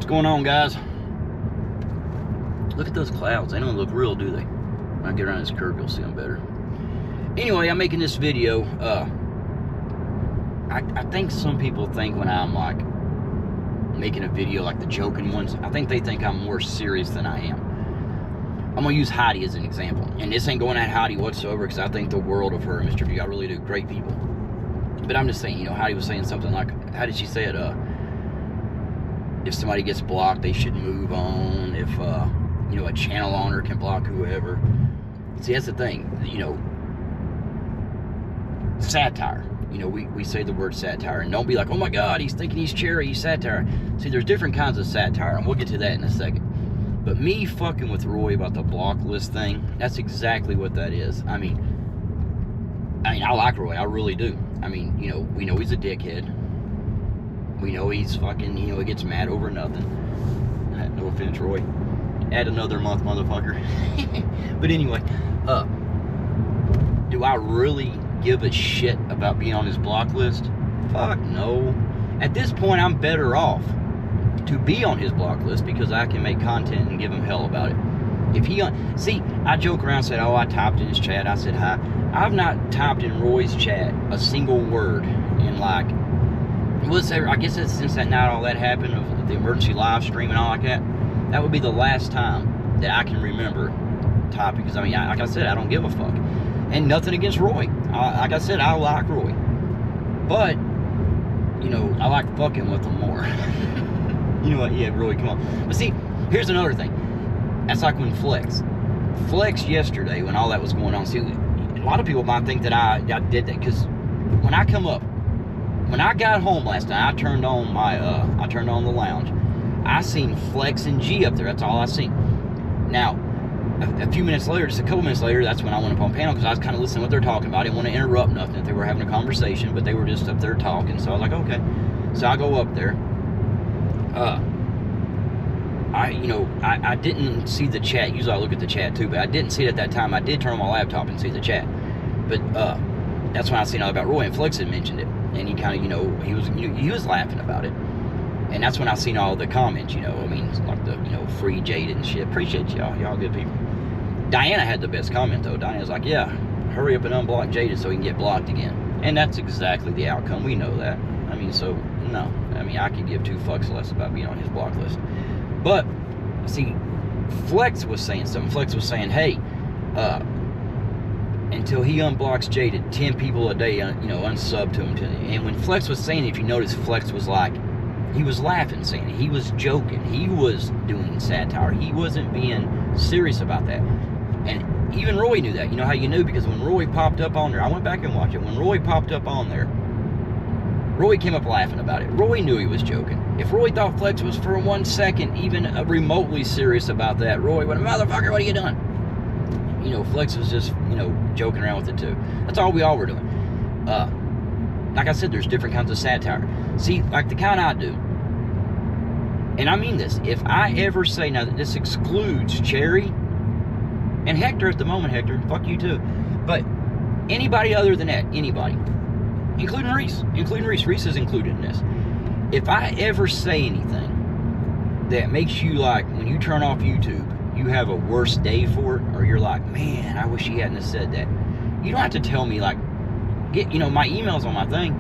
What's going on, guys? Look at those clouds. They don't look real, do they? When I get around this curve, you'll see them better. Anyway, I'm making this video. I think some people think when I'm like making a video like the joking ones, I think they think I'm more serious than I am. I'm gonna use Heidi as an example, and this ain't going at Heidi whatsoever, because I think the world of her and Mr. V. I really do. Great people. But I'm just saying, you know, Heidi was saying something like, how did she say it? If somebody gets blocked, they should move on. If you know, a channel owner can block whoever. See, that's the thing. You know, satire. You know, we say the word satire, and don't be like, oh my God, he's thinking he's cherry, he's satire. See, there's different kinds of satire, and we'll get to that in a second. But me fucking with Roy about the block list thing, that's exactly what that is. I mean, I like Roy, I really do. I mean, you know, we know he's a dickhead. We know he's fucking, you know, he gets mad over nothing. No offense, Roy. Add another month, motherfucker. But anyway, do I really give a shit about being on his block list? Fuck no. At this point, I'm better off to be on his block list because I can make content and give him hell about it. If he, see, I joke around and said, oh, I typed in his chat, I said hi. I've not typed in Roy's chat a single word in like, I guess it's since that night all that happened of the emergency live stream and all like that. That would be the last time that I can remember typing, because I mean, like I said, I don't give a fuck. And nothing against Roy. Like I said, I like Roy. But, you know, I like fucking with him more. You know what? Yeah, Roy, come on. But see, here's another thing. That's like when Flex yesterday, when all that was going on. See, a lot of people might think that I did that, because when I come up, when I got home last night, I turned on the lounge. I seen Flex and G up there. That's all I seen. Now, a few minutes later, just a couple minutes later, that's when I went up on panel, because I was kind of listening to what they're talking about. I didn't want to interrupt nothing if they were having a conversation, but they were just up there talking. So I was like, okay. So I go up there. I didn't see the chat. Usually I look at the chat too, but I didn't see it at that time. I did turn on my laptop and see the chat. But that's when I seen all about Roy, and Flex had mentioned it, and he kind of, you know, he was laughing about it. And that's when I seen all the comments, you know, I mean, like the, you know, free Jaded and shit. Appreciate y'all good people. Diana had the best comment though. Diana's like, yeah, hurry up and unblock Jaded so he can get blocked again. And that's exactly the outcome. We know that. I mean, so, no. I mean, I could give two fucks less about being on his block list. But, see, Flex was saying something. Flex was saying, hey, until he unblocks Jaded, 10 people a day, you know, unsub to him. And when Flex was saying it, if you notice, Flex was like, he was laughing, saying it. He was joking. He was doing satire. He wasn't being serious about that. And even Roy knew that. You know how you knew? Because when Roy popped up on there, I went back and watched it. When Roy popped up on there, Roy came up laughing about it. Roy knew he was joking. If Roy thought Flex was for 1 second even remotely serious about that, Roy went, motherfucker, what are you doing? You know, Flex was just, you know, joking around with it too. That's all we all were doing. Like I said, there's different kinds of satire. See, like the kind I do, and I mean this, if I ever say, now that this excludes Cherry and Hector at the moment, Hector, fuck you too, but anybody other than that, anybody, including Reese is included in this. If I ever say anything that makes you, like, when you turn off YouTube, you have a worse day for it, or you're like, man, I wish he hadn't have said that, you don't have to tell me, like, get, you know, my email's on my thing,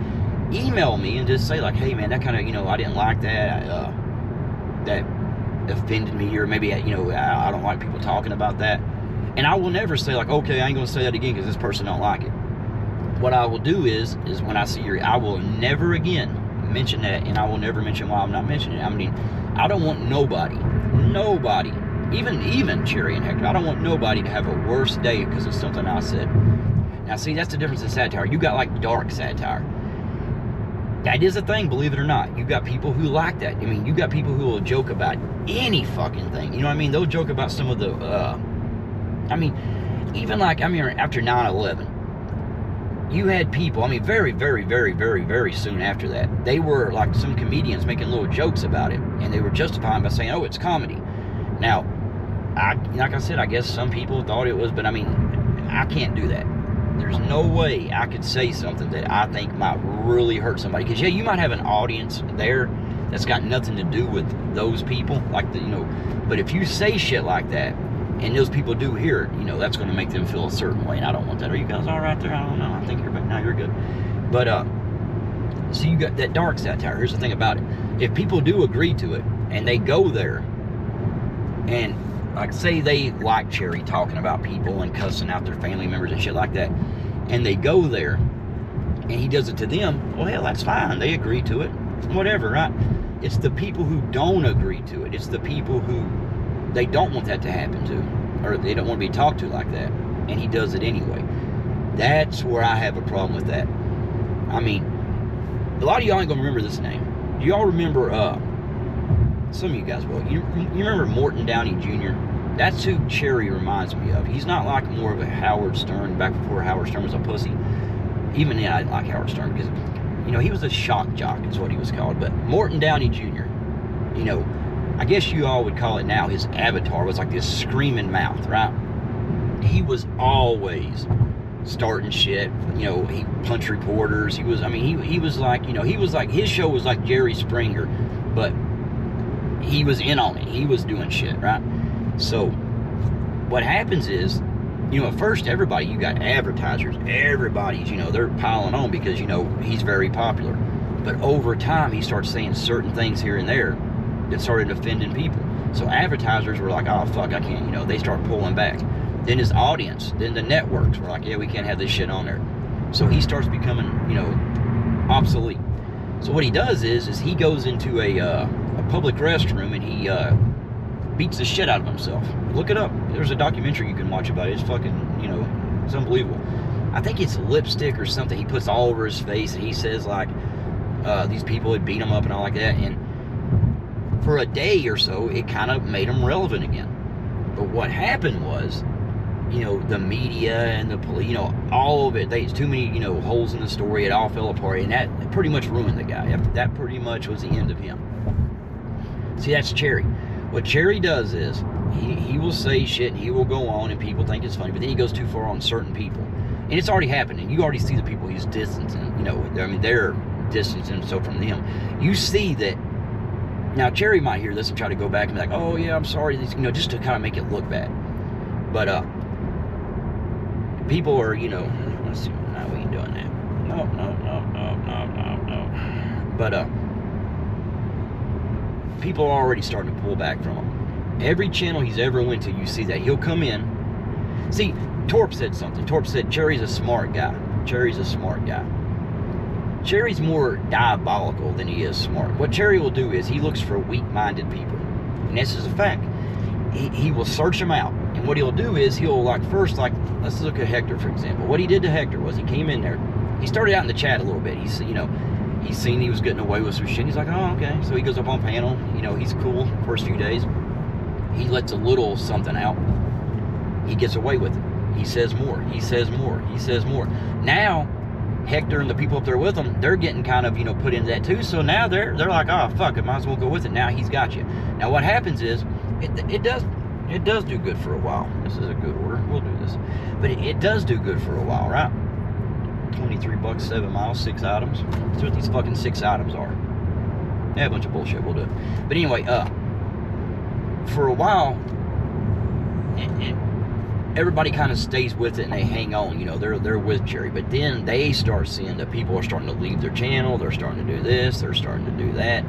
email me and just say, like, hey man, that kind of, you know, I didn't like that, that offended me, or maybe, you know, I don't like people talking about that. And I will never say, like, okay, I ain't gonna say that again because this person don't like it. What I will do is when I see I will never again mention that, and I will never mention why I'm not mentioning it. I mean, I don't want nobody, even Cherry and Hector, I don't want nobody to have a worse day because of something I said. Now, see, that's the difference in satire. You got, like, dark satire. That is a thing, believe it or not. You got people who like that. I mean, you got people who will joke about any fucking thing. You know what I mean? They'll joke about some of the, I mean, even like, I mean, after 9/11, you had people, I mean, very, very, very, very, very soon after that, they were, like, some comedians making little jokes about it, and they were justifying by saying, oh, it's comedy. Now, like I said, I guess some people thought it was, but I mean, I can't do that. There's no way I could say something that I think might really hurt somebody. Because, yeah, you might have an audience there, that's got nothing to do with those people. Like, but if you say shit like that, and those people do hear it, that's going to make them feel a certain way, and I don't want that. Are you guys all right there? I don't know. I think you're back. Now you're good. But, so you got that dark satire. Here's the thing about it. If people do agree to it, and they go there, and, like, say they like Cherry talking about people and cussing out their family members and shit like that, and they go there, and he does it to them, well, hell, that's fine. They agree to it. Whatever, right? It's the people who don't agree to it. It's the people who they don't want that to happen to, or they don't want to be talked to like that, and he does it anyway. That's where I have a problem with that. I mean, a lot of y'all ain't gonna remember this name. Do y'all remember, some of you guys will, you remember Morton Downey Jr.? That's who Cherry reminds me of. He's not like more of a Howard Stern, back before Howard Stern was a pussy. Even then, I like Howard Stern, because, he was a shock jock, is what he was called. But Morton Downey Jr., I guess you all would call it now, his avatar was like this screaming mouth, right? He was always starting shit, he punched reporters. He was like, his show was like Jerry Springer, but he was in on it. He was doing shit, right? So what happens is, at first you got advertisers, everybody's, they're piling on because, he's very popular. But over time, he starts saying certain things here and there that started offending people. So advertisers were like, oh, fuck, I can't, they start pulling back. Then his audience, then the networks were like, yeah, we can't have this shit on there. So he starts becoming, obsolete. So what he does is he goes into a public restroom and he beats the shit out of himself. Look it up. There's a documentary you can watch about it. It's fucking, it's unbelievable. I think it's lipstick or something. He puts all over his face and he says like, these people had beat him up and all like that. And for a day or so, it kind of made him relevant again. But what happened was, the media and the police, all of it, there's too many, holes in the story. It all fell apart, and that pretty much ruined the guy. That pretty much was the end of him. See, that's Cherry. What Cherry does is, he will say shit, and he will go on, and people think it's funny, but then he goes too far on certain people. And it's already happened, and you already see the people he's distancing, they're distancing himself from them. You see that. Now, Cherry might hear this and try to go back and be like, oh, yeah, I'm sorry, just to kind of make it look bad. But, people are, let's see, no, we ain't doing that. No. But, people are already starting to pull back from him. Every channel he's ever went to, you see that. He'll come in. See, Torp said something. Torp said, Cherry's a smart guy. Cherry's a smart guy. Cherry's more diabolical than he is smart. What Cherry will do is he looks for weak-minded people. And this is a fact. He will search them out. And what he'll do is he'll, let's look at Hector, for example. What he did to Hector was he came in there. He started out in the chat a little bit. He's seen he was getting away with some shit. He's like, oh, okay. So he goes up on panel. He's cool first few days. He lets a little something out. He gets away with it. He says more. He says more. He says more. Now, Hector and the people up there with him, they're getting kind of, put into that too. So now they're like, oh, fuck, I might as well go with it. Now he's got you. Now what happens is, it does do good for a while. This is a good order. We'll do this. But it does do good for a while, right? $23, 7 miles, 6 items. That's what these fucking 6 items are. Yeah, a bunch of bullshit. We'll do it. But anyway, for a while, everybody kind of stays with it and they hang on. They're with Cherry. But then they start seeing that people are starting to leave their channel. They're starting to do this. They're starting to do that.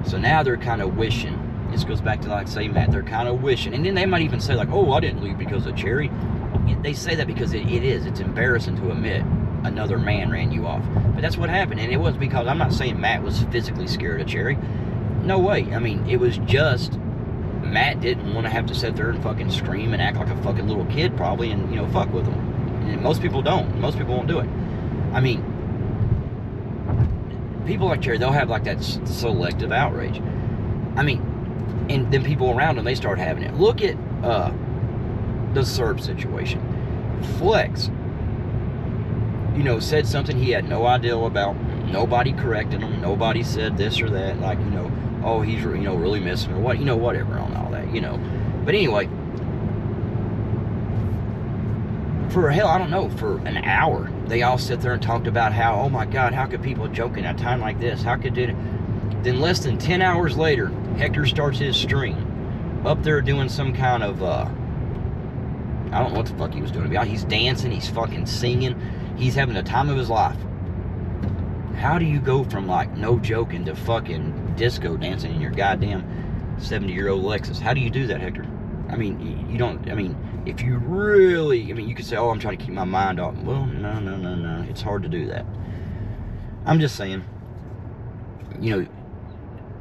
So now they're kind of wishing. This goes back to, like, say, Matt. They're kind of wishing. And then they might even say, like, oh, I didn't leave because of Cherry. They say that because it is. It's embarrassing to admit another man ran you off. But that's what happened. And it was because, I'm not saying Matt was physically scared of Cherry. No way. I mean, it was just Matt didn't want to have to sit there and fucking scream and act like a fucking little kid probably and, fuck with him. And most people don't. Most people won't do it. I mean, people like Cherry, they'll have like that selective outrage. I mean, and then people around them, they start having it. Look at the Serb situation. Flex, said something he had no idea about. Nobody corrected him. Nobody said this or that. Like, oh, he's, really missing or what, whatever on all that, But anyway, for I don't know, for an hour, they all sit there and talked about how, oh my God, how could people joke in a time like this? How could it? Then less than 10 hours later, Hector starts his stream. Up there doing some kind of, I don't know what the fuck he was doing. He's dancing, he's fucking singing. He's having the time of his life. How do you go from, like, no joking to fucking disco dancing in your goddamn 70-year-old Lexus? How do you do that, Hector? I mean, you don't, I mean, if you really, I mean, you could say, oh, I'm trying to keep my mind off. Well, no. It's hard to do that. I'm just saying, you know,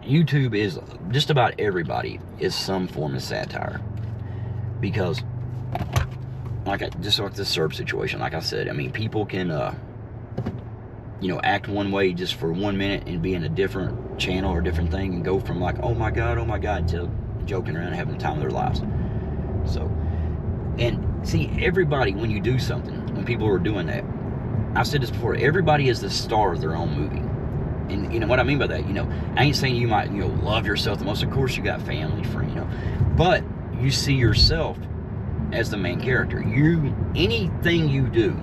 YouTube is, just about everybody is some form of satire. Because, just like this SERP situation, like I said, I mean, people can, you know, act one way just for 1 minute and be in a different channel or different thing and go from like, oh my God, to joking around and having the time of their lives. So, and see, everybody, when you do something, when people are doing that, I've said this before, everybody is the star of their own movie. And you know what I mean by that, you know, I ain't saying you might, you know, love yourself the most. Of course you got family, friends, you know, but you see yourself as the main character. Anything you do,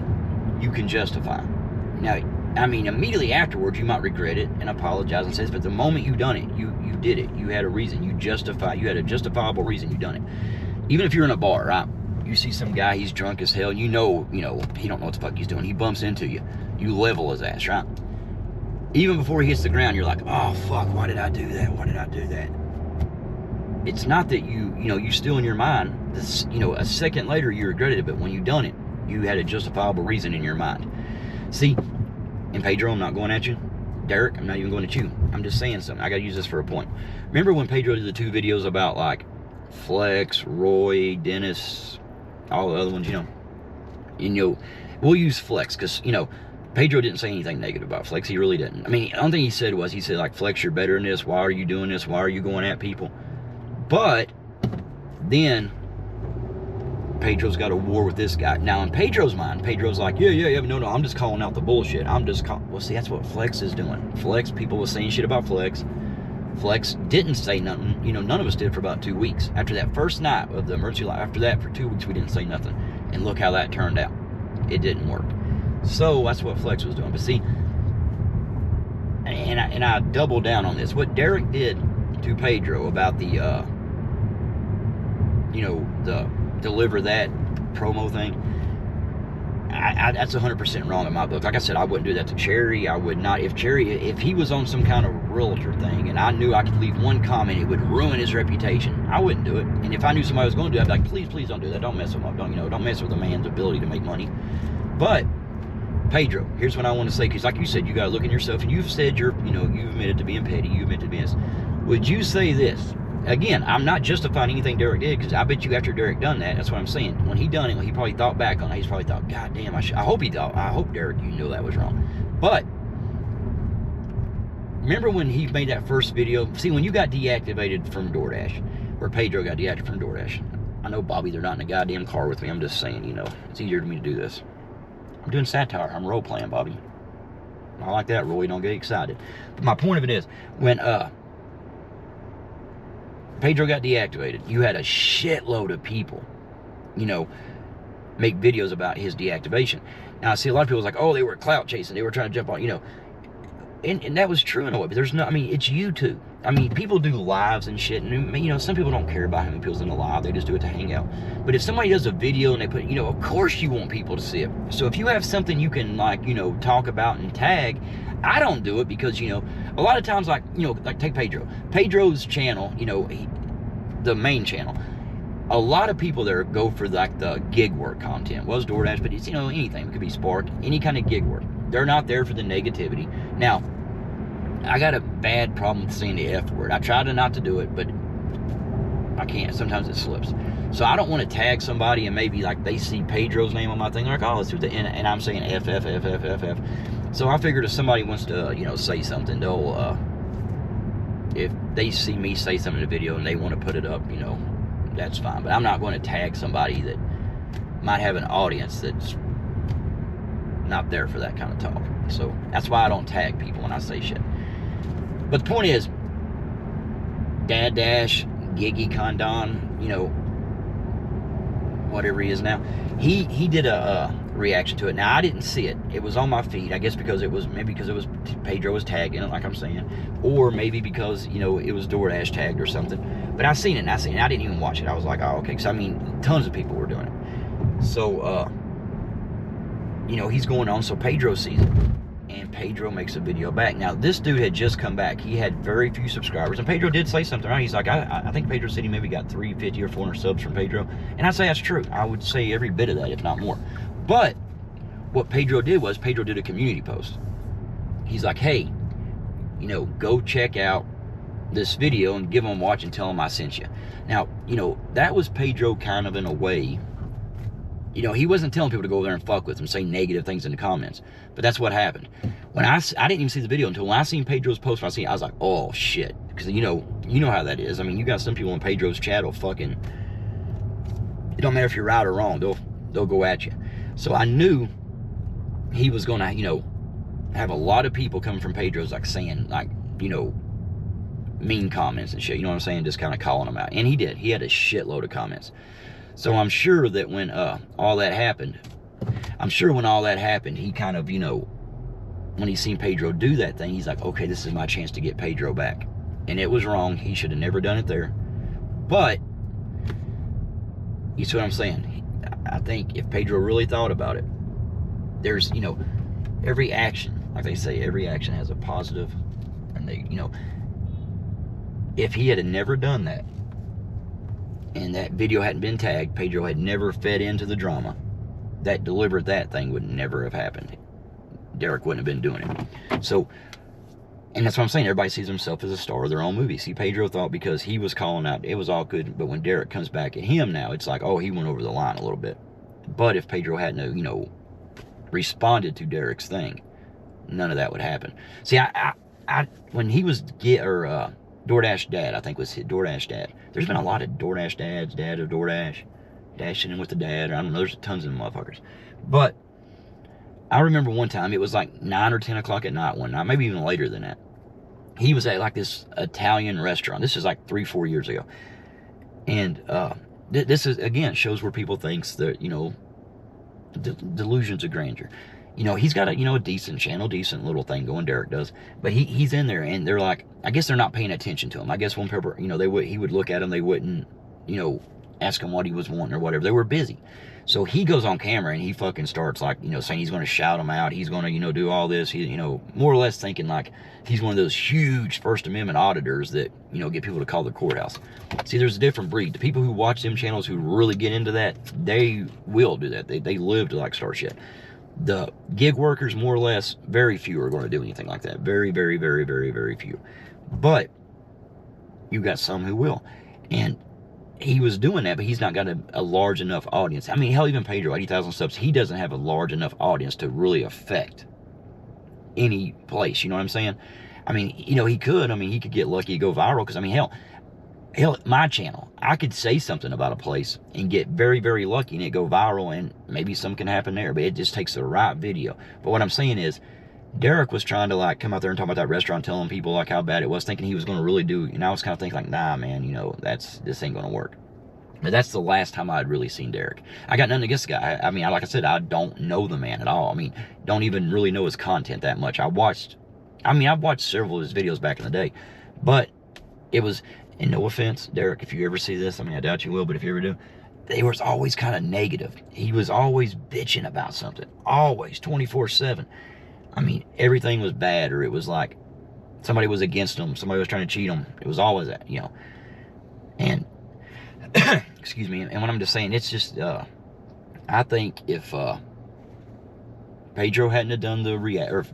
you can justify. Now, I mean, immediately afterwards, you might regret it and apologize and say, but the moment you done it, you did it. You had a reason. You had a justifiable reason you done it. Even if you're in a bar, right? You see some guy, he's drunk as hell, and you know, he don't know what the fuck he's doing. He bumps into you. You level his ass, right? Even before he hits the ground, you're like, oh, fuck, why did I do that? Why did I do that? It's not that you still in your mind, this, you know, a second later you regretted it, but when you done it, you had a justifiable reason in your mind. See, and Pedro, I'm not going at you. Derrick, I'm not even going at you. I'm just saying something. I got to use this for a point. Remember when Pedro did the 2 videos about, like, Flex, Roy, Dennis, all the other ones, you know? And, you know, we'll use Flex because, you know, Pedro didn't say anything negative about Flex. He really didn't. I mean, the only thing he said, like, Flex, you're better than this. Why are you doing this? Why are you going at people? But then Pedro's got a war with this guy. Now, in Pedro's mind, Pedro's like, yeah, no, I'm just calling out the bullshit. Well, see, that's what Flex is doing. Flex, people were saying shit about Flex. Flex didn't say nothing. You know, none of us did for about 2 weeks. After that first night of the emergency light, after that, for 2 weeks, we didn't say nothing. And look how that turned out. It didn't work. So, that's what Flex was doing. But see, and I doubled down on this. What Derrick did to Pedro about the, you know, the deliver that promo thing, that's 100% wrong in my book. Like I said, I wouldn't do that to Cherry. I would not. If he was on some kind of realtor thing and I knew I could leave one comment, it would ruin his reputation, I wouldn't do it. And if I knew somebody was going to do it, I'd be like, please don't do that. Don't mess him up. Don't mess with a man's ability to make money. But Pedro, here's what I want to say, because like you said, you got to look at yourself, and you've said you've admitted to being petty, you admitted to being this. Would you say this? Again, I'm not justifying anything Derrick did, because I bet you after Derrick done that, that's what I'm saying. When he done it, he probably thought back on it. He's probably thought, God damn, I hope Derrick, you knew that was wrong. But remember when he made that first video? See, when you got deactivated from DoorDash, or Pedro got deactivated from DoorDash. I know, Bobby, they're not in a goddamn car with me. I'm just saying, you know, it's easier for me to do this. I'm doing satire. I'm role playing, Bobby. I like that, Roy. Don't get excited. But my point of it is, when Pedro got deactivated, you had a shitload of people, you know, make videos about his deactivation. Now, I see a lot of people like, oh, they were clout chasing. They were trying to jump on, you know. And that was true in a way, but there's no, I mean, it's YouTube. I mean, people do lives and shit, and, you know, some people don't care about how many people's in the live. They just do it to hang out. But if somebody does a video and they put, you know, of course you want people to see it. So if you have something you can, like, you know, talk about and tag, I don't do it because, you know, a lot of times, like, you know, like take Pedro. Pedro's channel, you know, the main channel, a lot of people there go for, like, the gig work content. Was DoorDash, but it's, you know, anything. It could be Spark, any kind of gig work. They're not there for the negativity. Now, I got a bad problem with saying the F word. I try to not to do it, but I can't. Sometimes it slips. So I don't want to tag somebody and maybe, like, they see Pedro's name on my thing. They're like, oh, let's do the, and I'm saying F. So I figured if somebody wants to, you know, say something, they'll, if they see me say something in the video and they want to put it up, you know, that's fine. But I'm not going to tag somebody that might have an audience that's not there for that kind of talk. So that's why I don't tag people when I say shit. But the point is, Dad Dash, Giggy Condon, you know, whatever he is now, he did a reaction to it. Now, I didn't see it. It was on my feed. I guess because it was, maybe because it was, Pedro was tagged in it, like I'm saying. Or maybe because, you know, it was DoorDash tagged or something. But I seen it, and I didn't even watch it. I was like, oh, okay. Because, I mean, tons of people were doing it. So, you know, he's going on. So Pedro sees it. And Pedro makes a video back. Now, this dude had just come back. He had very few subscribers. And Pedro did say something, right? He's like, I think Pedro said he maybe got 350 or 400 subs from Pedro. And I'd say that's true. I would say every bit of that, if not more. But what Pedro did was, Pedro did a community post. He's like, hey, you know, go check out this video and give them a watch and tell them I sent you. Now, you know, that was Pedro kind of in a way. You know, he wasn't telling people to go over there and fuck with him, say negative things in the comments. But that's what happened. When I didn't even see the video until when I seen Pedro's post. When I was like, oh shit, because you know how that is. I mean, you got some people in Pedro's chat will fucking. It don't matter if you're right or wrong. They'll go at you. So I knew he was gonna, you know, have a lot of people coming from Pedro's, like saying, like, you know, mean comments and shit. You know what I'm saying? Just kind of calling him out. And he did. He had a shitload of comments. So I'm sure that when all that happened, he kind of, you know, when he seen Pedro do that thing, he's like, okay, this is my chance to get Pedro back. And it was wrong. He should have never done it there. But, you see what I'm saying? I think if Pedro really thought about it, there's, you know, every action, like they say, every action has a positive, and they, you know, if he had never done that, and that video hadn't been tagged, Pedro had never fed into the drama, that delivered that thing would never have happened. Derrick wouldn't have been doing it. So, and that's what I'm saying, everybody sees himself as a star of their own movie. See, Pedro thought because he was calling out, it was all good, but when Derrick comes back at him now, it's like, oh, he went over the line a little bit. But if Pedro hadn't, you know, responded to Derrick's thing, none of that would happen. See, when he was DoorDash Dad, I think was his DoorDash Dad. There's been a lot of DoorDash Dads, Dad of DoorDash, dashing in with the dad. I don't know, there's tons of them motherfuckers. But I remember one time, it was like 9 or 10 o'clock at night one night, maybe even later than that. He was at like this Italian restaurant. This is like 3-4 years ago. And this is, again, shows where people thinks that, you know, delusions of grandeur. You know, he's got a, you know, a decent channel, decent little thing going, Derrick does. But he's in there, and they're like, I guess they're not paying attention to him. I guess one paper, you know, he would look at him, they wouldn't, you know, ask him what he was wanting or whatever. They were busy. So he goes on camera and he fucking starts, like, you know, saying he's going to shout them out. He's going to, you know, do all this. He, you know, more or less thinking like he's one of those huge First Amendment auditors that, you know, get people to call the courthouse. See, there's a different breed. The people who watch them channels who really get into that, they will do that. They live to like start shit. The gig workers, more or less, very few are going to do anything like that. Very, very, very, very, very few. But you got some who will. And he was doing that, but he's not got a large enough audience. I mean, hell, even Pedro, 80,000 subs, he doesn't have a large enough audience to really affect any place. You know what I'm saying? I mean, you know, he could. I mean, he could get lucky, go viral. Because, I mean, hell, my channel, I could say something about a place and get very, very lucky and it go viral, and maybe something can happen there. But it just takes the right video. But what I'm saying is, Derrick was trying to like come out there and talk about that restaurant, telling people like how bad it was, thinking he was going to really do. And I was kind of thinking like, nah, man, you know, this ain't going to work. But that's the last time I'd really seen Derrick. I got nothing against the guy. I mean, like I said, I don't know the man at all. I mean, don't even really know his content that much. I've watched several of his videos back in the day, but it was, and no offense, Derrick, if you ever see this, I mean, I doubt you will, but if you ever do, they was always kind of negative. He was always bitching about something, always 24/7. I mean, everything was bad, or it was like somebody was against him, somebody was trying to cheat him. It was always that, you know. And excuse me. And what I'm just saying, it's just, I think if Pedro hadn't have done the react, or if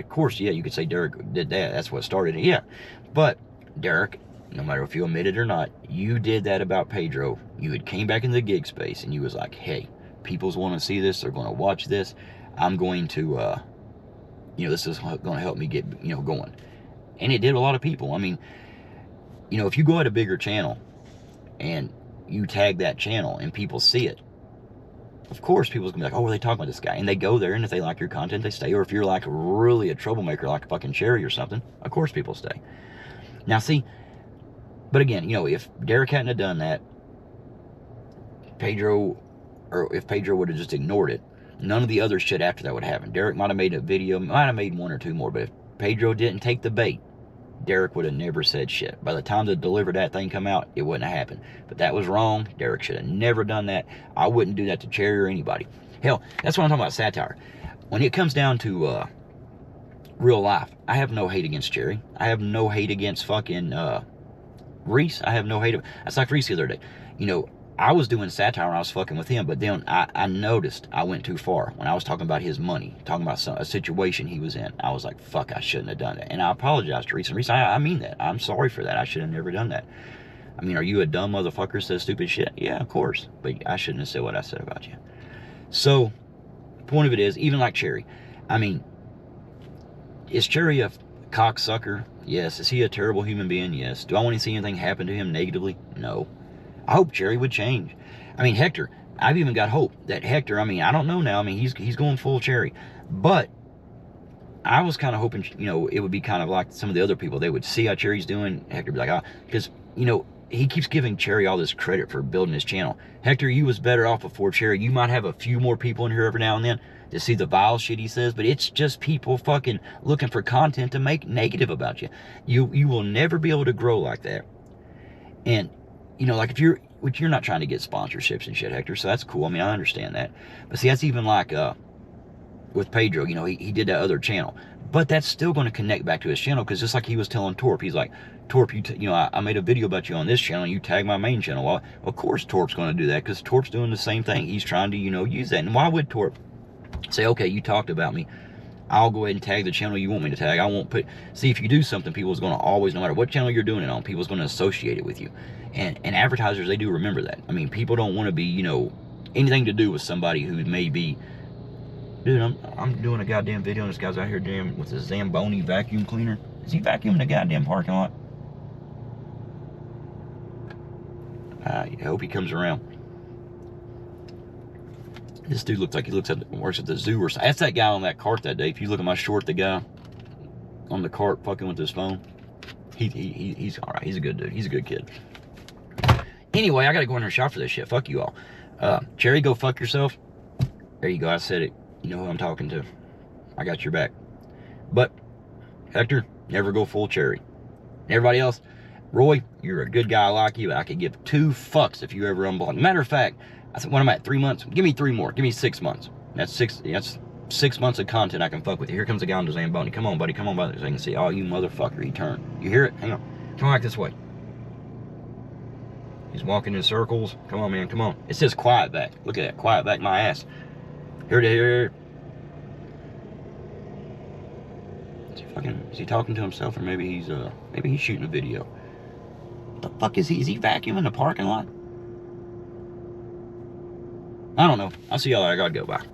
of course, yeah, you could say Derrick did that. That's what started it, yeah. But Derrick, no matter if you admit it or not, you did that about Pedro. You had came back into the gig space, and you was like, hey, people's want to see this. They're going to watch this. I'm going to, you know, this is going to help me get, you know, going. And it did a lot of people. I mean, you know, if you go at a bigger channel and you tag that channel and people see it, of course people's going to be like, oh, are they talking about this guy? And they go there, and if they like your content, they stay. Or if you're like really a troublemaker, like a fucking Cherry or something, of course people stay. Now, see, but again, you know, if Derrick hadn't have done that, if Pedro would have just ignored it, none of the other shit after that would happen. Derrick might have made a video, might have made one or two more, but if Pedro didn't take the bait, Derrick would have never said shit. By the time the deliver that thing come out, it wouldn't have happened. But that was wrong. Derrick should have never done that. I wouldn't do that to Cherry or anybody. Hell, that's what I'm talking about, satire. When it comes down to real life, I have no hate against Cherry. I have no hate against fucking Reese. I have no hate. I saw Reese the other day. You know, I was doing satire when I was fucking with him, but then I noticed I went too far when I was talking about his money, talking about a situation he was in. I was like, fuck, I shouldn't have done that. And I apologized to Reese. And Reese, I mean that. I'm sorry for that. I should have never done that. I mean, are you a dumb motherfucker who says stupid shit? Yeah, of course. But I shouldn't have said what I said about you. So, point of it is, even like Cherry, I mean, is Cherry a cocksucker? Yes. Is he a terrible human being? Yes. Do I want to see anything happen to him negatively? No. I hope Cherry would change. I mean, Hector, I've even got hope that Hector, I mean, I don't know now. I mean, he's going full Cherry. But I was kind of hoping, you know, it would be kind of like some of the other people. They would see how Cherry's doing. Hector would be like, ah, because, you know, he keeps giving Cherry all this credit for building his channel. Hector, you was better off before Cherry. You might have a few more people in here every now and then to see the vile shit he says, but it's just people fucking looking for content to make negative about you. You will never be able to grow like that. And, you know, like if you're not trying to get sponsorships and shit, Hector, so that's cool. I mean, I understand that. But see, that's even like with Pedro, you know, he did that other channel. But that's still going to connect back to his channel, because just like he was telling Torp, he's like, Torp, you know, I made a video about you on this channel, and you tag my main channel. Well, of course Torp's going to do that, because Torp's doing the same thing. He's trying to, you know, use that. And why would Torp say, okay, you talked about me, I'll go ahead and tag the channel you want me to tag. I won't put, see, if you do something, people's going to always, no matter what channel you're doing it on, people's going to associate it with you. And advertisers, they do remember that. I mean, people don't want to be, you know, anything to do with somebody who may be, dude, I'm doing a goddamn video, and this guy's out here damn with a Zamboni vacuum cleaner. Is he vacuuming the goddamn parking lot? I hope he comes around. This dude looks like he works at the zoo or something. That's that guy on that cart that day. If you look at my short, the guy on the cart fucking with his phone. He's all right. He's a good dude. He's a good kid. Anyway, I got to go in there and shop for this shit. Fuck you all. Cherry, go fuck yourself. There you go. I said it. You know who I'm talking to. I got your back. But, Hector, never go full Cherry. And everybody else, Roy, you're a good guy. I like you. I could give 2 fucks if you ever unblock. Matter of fact, I said, what am I at, 3 months? Give me 3 more. Give me 6 months. That's 6 months of content I can fuck with you. Here comes a guy on the Zamboni. Come on, buddy. Come on, buddy. So I can see. Oh, you motherfucker. He turned. You hear it? Hang on. Come back this way. He's walking in circles. Come on, man. Come on. It says quiet back. Look at that. Quiet back my ass. Here to here. Is he talking to himself, or maybe he's shooting a video? What the fuck is he? Is he vacuuming the parking lot? I don't know. I'll see y'all later. I gotta go. Bye.